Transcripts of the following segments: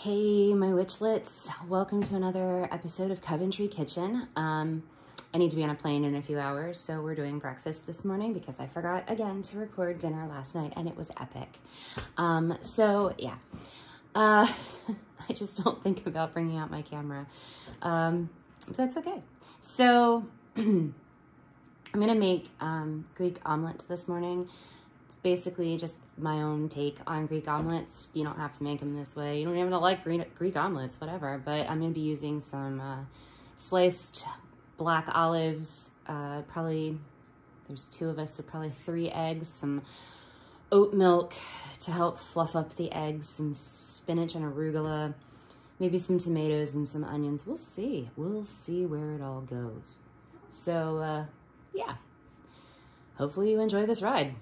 Hey, my witchlets. Welcome to another episode of Coventry Kitchen. I need to be on a plane in a few hours, so we're doing breakfast this morning because I forgot again to record dinner last night and it was epic. I just don't think about bringing out my camera. But that's okay. So I'm gonna make Greek omelets this morning. It's basically just my own take on Greek omelets. You don't have to make them this way. You don't even like Greek omelets, whatever. But I'm gonna be using some sliced black olives. Probably, there's 2 of us, so probably 3 eggs, some oat milk to help fluff up the eggs, some spinach and arugula, maybe some tomatoes and some onions. We'll see. We'll see where it all goes. So, yeah. Hopefully you enjoy this ride.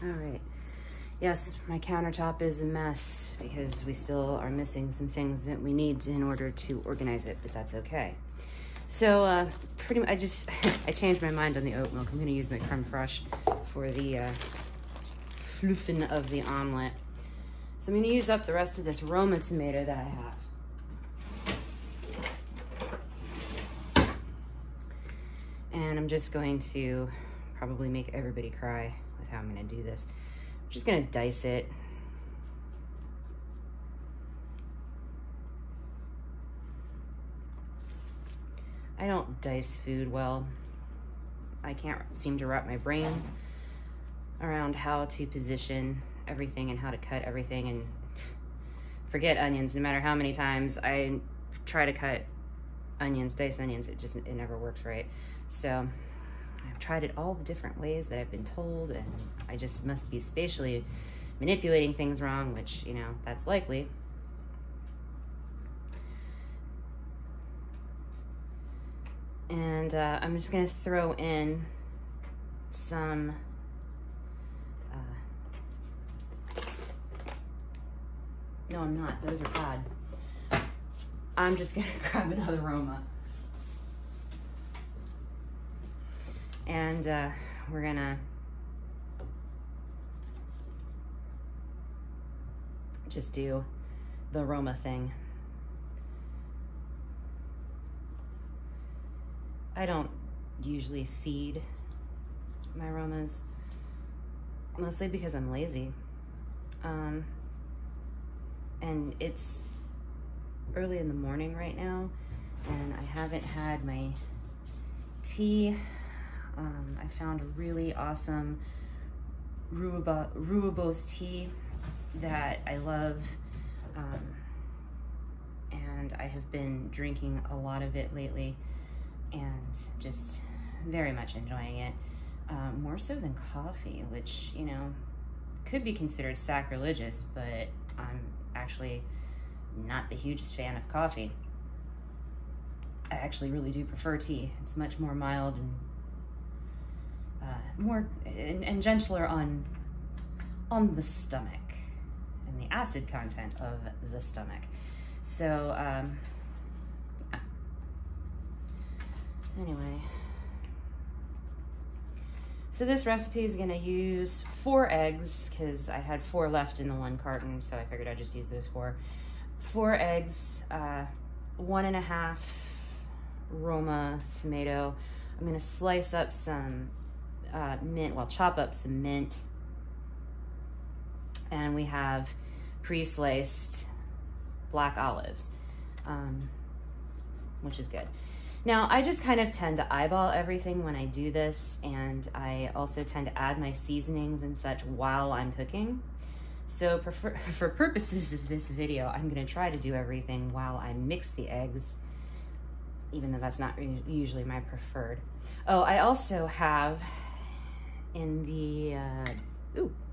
All right. Yes, my countertop is a mess because we still are missing some things that we need in order to organize it, but that's okay. So pretty much I changed my mind on the oat milk. I'm gonna use my creme fraiche for the fluffing of the omelet. So I'm gonna use up the rest of this Roma tomato that I have. And I'm just going to probably make everybody cry with how I'm gonna do this. I'm just gonna dice it. I don't dice food well. I can't seem to wrap my brain around how to position everything and how to cut everything, and forget onions. No matter how many times I try to cut onions, dice onions, it never works right. So I've tried it all the different ways that I've been told, and I just must be spatially manipulating things wrong, which, you know, that's likely. And I'm just gonna throw in some no, I'm not, those are bad. I'm just gonna grab another Roma. And we're gonna just do the Roma thing. I don't usually seed my Romas, mostly because I'm lazy. And it's early in the morning right now, and I haven't had my tea. I found a really awesome rooibos tea that I love, and I have been drinking a lot of it lately and just very much enjoying it, more so than coffee, which, you know, could be considered sacrilegious, but I'm actually not the hugest fan of coffee. I actually really do prefer tea. It's much more mild and more and gentler on the stomach and the acid content of the stomach. So anyway, so this recipe is gonna use 4 eggs because I had 4 left in the 1 carton, so I figured I'd just use those 4. 4 eggs, 1.5 Roma tomato. I'm gonna slice up some mint, well, chop up some mint. And we have pre-sliced black olives, which is good. Now, I just kind of tend to eyeball everything when I do this, and I also tend to add my seasonings and such while I'm cooking. So for purposes of this video, I'm gonna try to do everything while I mix the eggs, even though that's not usually my preferred. Oh, I also have in the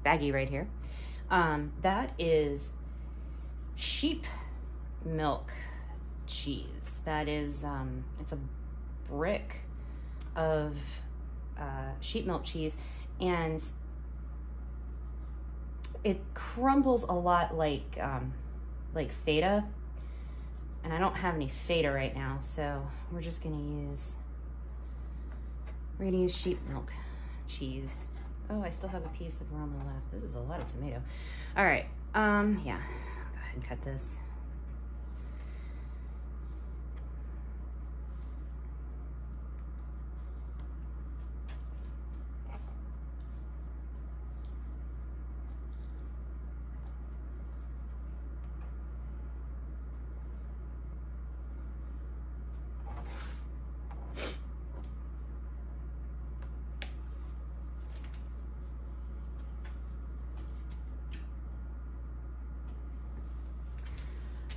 baggie right here, that is sheep milk cheese. That is, it's a brick of sheep milk cheese, and it crumbles a lot like feta, and I don't have any feta right now, so we're gonna use sheep milk cheese. Oh, I still have a piece of Roma left. This is a lot of tomato. All right, yeah, ahead and cut this.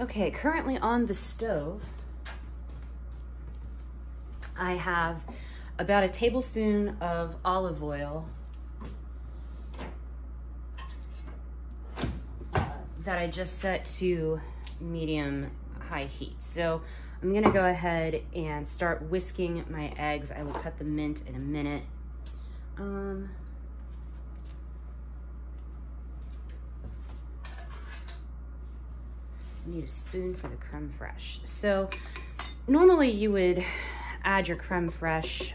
Okay, currently on the stove, I have about a tablespoon of olive oil that I just set to medium-high heat. So I'm gonna go ahead and start whisking my eggs. I will cut the mint in a minute. Need a spoon for the creme fraiche. So normally you would add your creme fraiche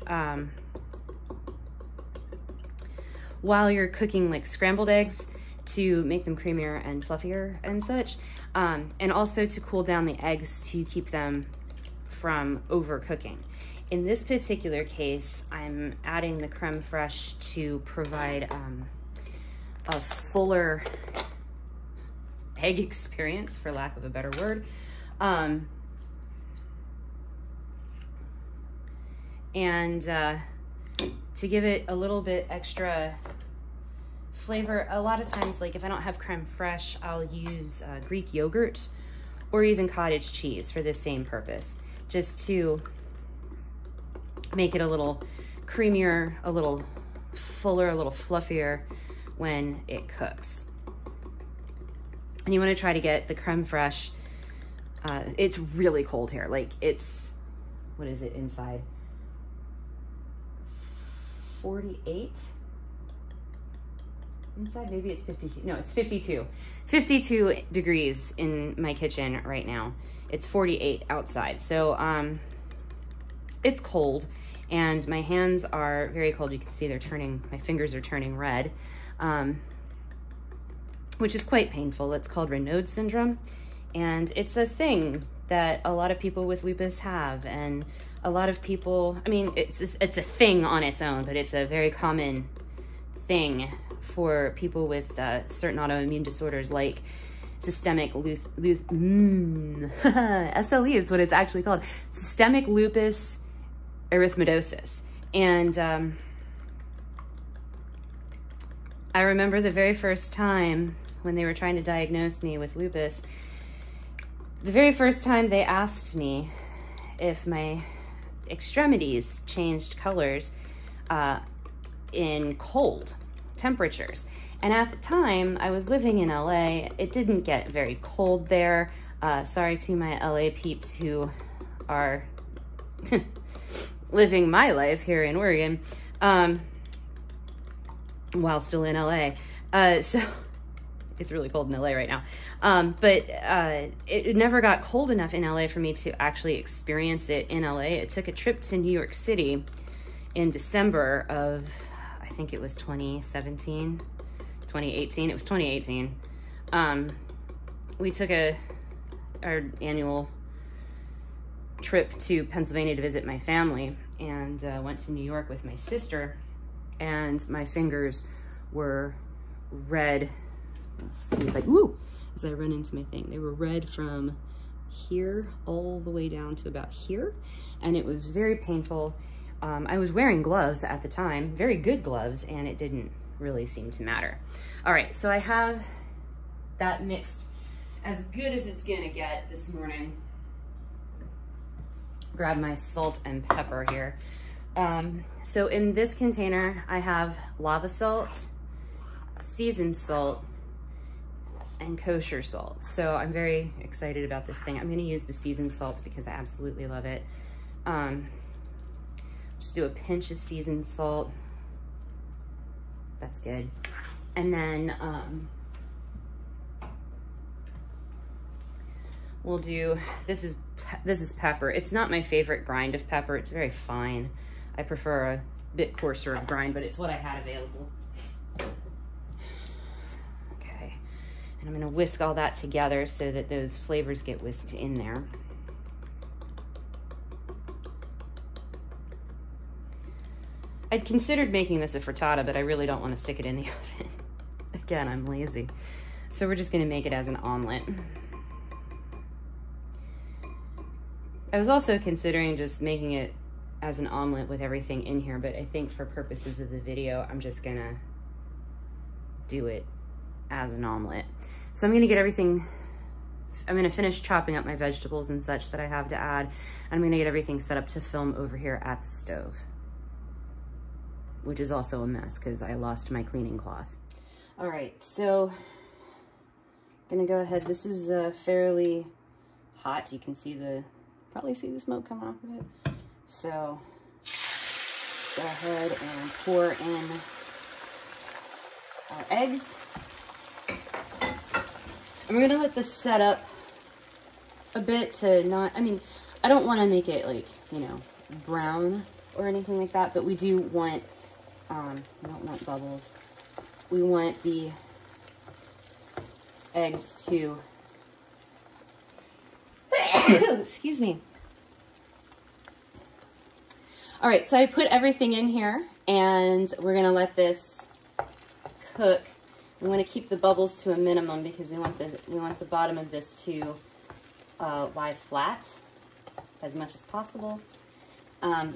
while you're cooking like scrambled eggs to make them creamier and fluffier and such, and also to cool down the eggs to keep them from overcooking. In this particular case, I'm adding the creme fraiche to provide a fuller egg experience, for lack of a better word. To give it a little bit extra flavor, a lot of times, like if I don't have creme fraiche, I'll use Greek yogurt or even cottage cheese for the same purpose, just to make it a little creamier, a little fuller, a little fluffier when it cooks. And you want to try to get the creme fraiche, it's really cold here. Like it's, what is it inside? 48 inside, maybe it's 52. No, it's 52. 52 degrees in my kitchen right now. It's 48 outside. So it's cold and my hands are very cold. You can see they're turning, my fingers are turning red. Which is quite painful. It's called Raynaud's syndrome. And it's a thing that a lot of people with lupus have. And a lot of people, I mean, it's a thing on its own, but it's a very common thing for people with certain autoimmune disorders like systemic SLE is what it's actually called. Systemic lupus erythematosus. And I remember the very first time when they were trying to diagnose me with lupus, the very first time they asked me if my extremities changed colors in cold temperatures. And at the time, I was living in LA. It didn't get very cold there. Sorry to my LA peeps who are living my life here in Oregon while still in LA. So it's really cold in LA right now. But it never got cold enough in LA for me to actually experience it in LA. It took a trip to New York City in December of, I think it was 2018. It was 2018. We took our annual trip to Pennsylvania to visit my family and went to New York with my sister, and my fingers were red. Let's see if I, woo, as I run into my thing, they were red from here all the way down to about here, and it was very painful. I was wearing gloves at the time, very good gloves, and it didn't really seem to matter. All right, so I have that mixed as good as it's gonna get this morning. Grab my salt and pepper here. So in this container, I have lava salt, seasoned salt, and kosher salt. So I'm very excited about this thing. I'm gonna use the seasoned salt because I absolutely love it. Just do a pinch of seasoned salt. That's good. And then we'll do, this is pepper. It's not my favorite grind of pepper. It's very fine. I prefer a bit coarser of grind, but it's what I had available. Okay. And I'm gonna whisk all that together so that those flavors get whisked in there. I'd considered making this a frittata, but I really don't want to stick it in the oven. Again, I'm lazy. So we're just gonna make it as an omelet. I was also considering just making it as an omelet with everything in here, but I think for purposes of the video, I'm just gonna do it as an omelet. So I'm gonna get everything, I'm gonna finish chopping up my vegetables and such that I have to add. I'm gonna get everything set up to film over here at the stove, which is also a mess because I lost my cleaning cloth. All right, so I'm gonna go ahead. This is fairly hot. You can see probably see the smoke coming off of it. So go ahead and pour in our eggs. And we're gonna let this set up a bit to not, I mean, I don't wanna make it like, you know, brown or anything like that, but we do want, we don't want bubbles. We want the eggs to, excuse me. All right, so I put everything in here and we're gonna let this cook. We wanna keep the bubbles to a minimum because we want the bottom of this to lie flat as much as possible.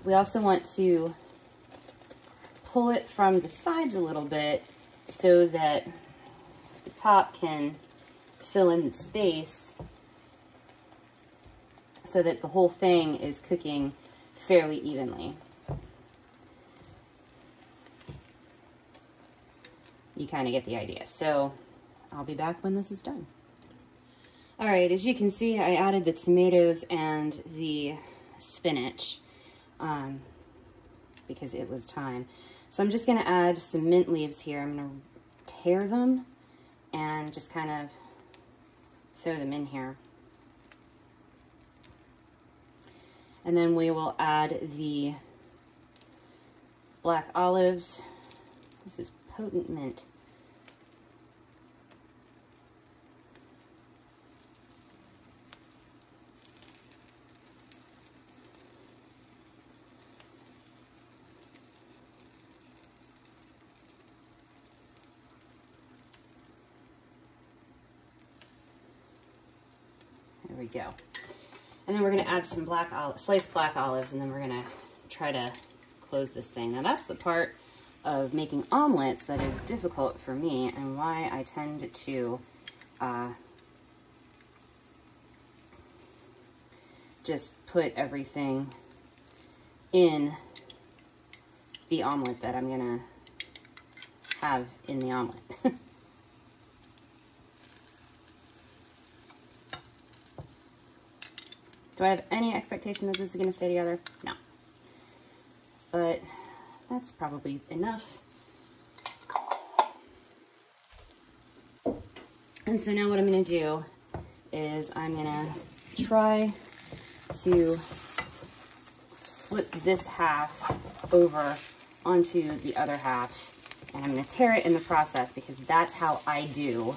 We also want to pull it from the sides a little bit so that the top can fill in the space so that the whole thing is cooking fairly evenly. You kind of get the idea. So I'll be back when this is done. All right, as you can see, I added the tomatoes and the spinach because it was time. So I'm just gonna add some mint leaves here. I'm gonna tear them and just kind of throw them in here. And then we will add the black olives. This is potent mint. There we go. And then we're gonna add some sliced black olives, and then we're gonna try to close this thing. Now that's the part of making omelets that is difficult for me and why I tend to just put everything in the omelet that I'm gonna have in the omelet. Do I have any expectation that this is going to stay together? No. But that's probably enough. And so now what I'm going to do is I'm going to try to flip this half over onto the other half. And I'm going to tear it in the process because that's how I do.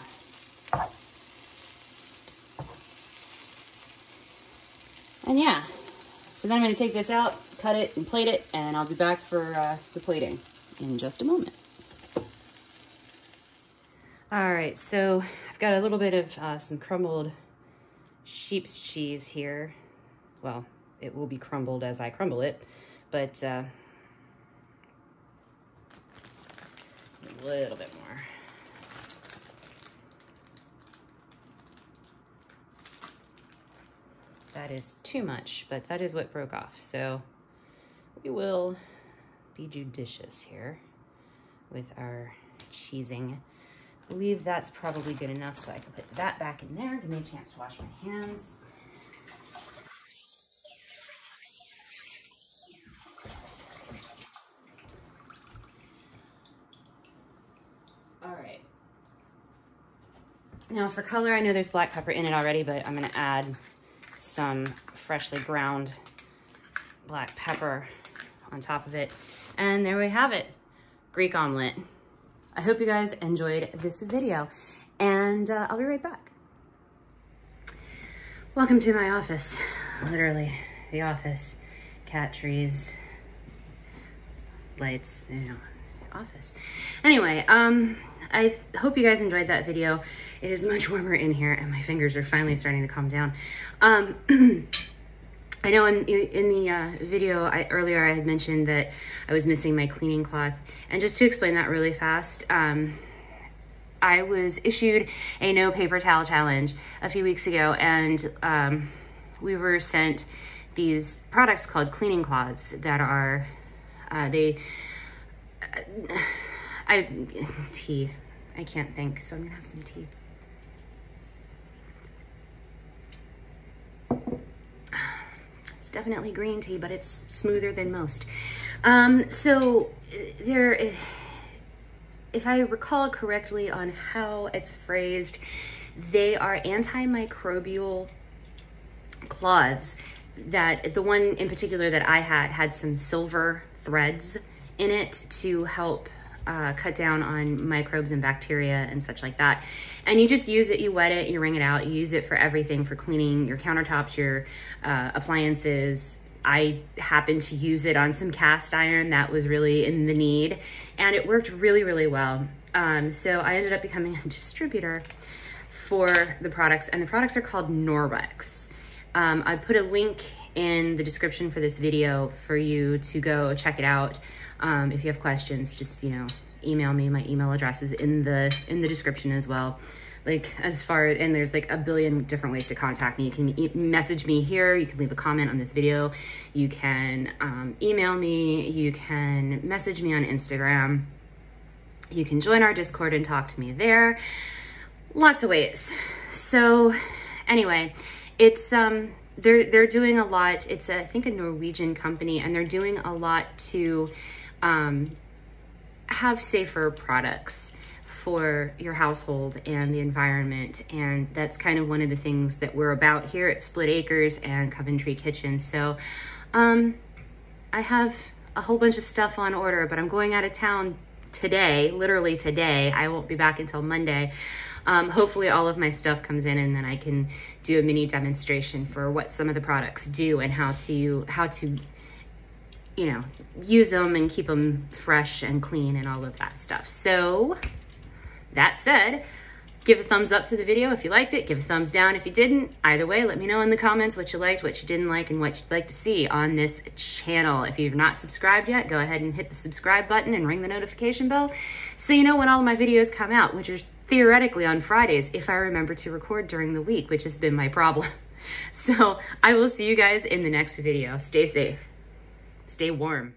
And yeah, so then I'm going to take this out, cut it, and plate it, and I'll be back for the plating in just a moment. All right, so I've got a little bit of some crumbled sheep's cheese here. Well, it will be crumbled as I crumble it, but a little bit more. That is too much, but that is what broke off. So we will be judicious here with our cheesing. I believe that's probably good enough, so I can put that back in there. Give me a chance to wash my hands. All right. Now for color, I know there's black pepper in it already, but I'm gonna add some freshly ground black pepper on top of it. And there we have it, Greek omelet. I hope you guys enjoyed this video. and I'll be right back. Welcome to my office. Literally, the office. Cat trees, lights, you know, office. Anyway, I hope you guys enjoyed that video. It is much warmer in here and my fingers are finally starting to calm down. I know in the video earlier I had mentioned that I was missing my cleaning cloth. And just to explain that really fast, I was issued a no paper towel challenge a few weeks ago, and we were sent these products called cleaning cloths that are, tea. I can't think, so I'm gonna have some tea. It's definitely green tea, but it's smoother than most. So there, if I recall correctly on how it's phrased, they are antimicrobial cloths. That the one in particular that I had some silver threads in it to help cut down on microbes and bacteria and such like that. And you just use it, you wet it, you wring it out, you use it for everything, for cleaning your countertops, your appliances. I happened to use it on some cast iron that was really in the need, and it worked really, really well. So I ended up becoming a distributor for the products, and the products are called Norwex. I put a link in the description for this video for you to go check it out. If you have questions, just, you know, email me. My email address is in the description as well. Like, and there's like a billion different ways to contact me. You can message me here. You can leave a comment on this video. You can email me. You can message me on Instagram. You can join our Discord and talk to me there. Lots of ways. So anyway, it's they're doing a lot. It's I think a Norwegian company, and they're doing a lot to have safer products for your household and the environment. And that's kind of one of the things that we're about here at Split Acres and Coventry Kitchen. So I have a whole bunch of stuff on order, but I'm going out of town today, literally today. I won't be back until Monday. Hopefully all of my stuff comes in, and then I can do a mini demonstration for what some of the products do and how to, you know, use them and keep them fresh and clean and all of that stuff. So that said, give a thumbs up to the video if you liked it, give a thumbs down if you didn't. Either way, let me know in the comments what you liked, what you didn't like, and what you'd like to see on this channel. If you've not subscribed yet, go ahead and hit the subscribe button and ring the notification bell so you know when all of my videos come out, which are theoretically on Fridays if I remember to record during the week, which has been my problem. So I will see you guys in the next video. Stay safe, stay warm.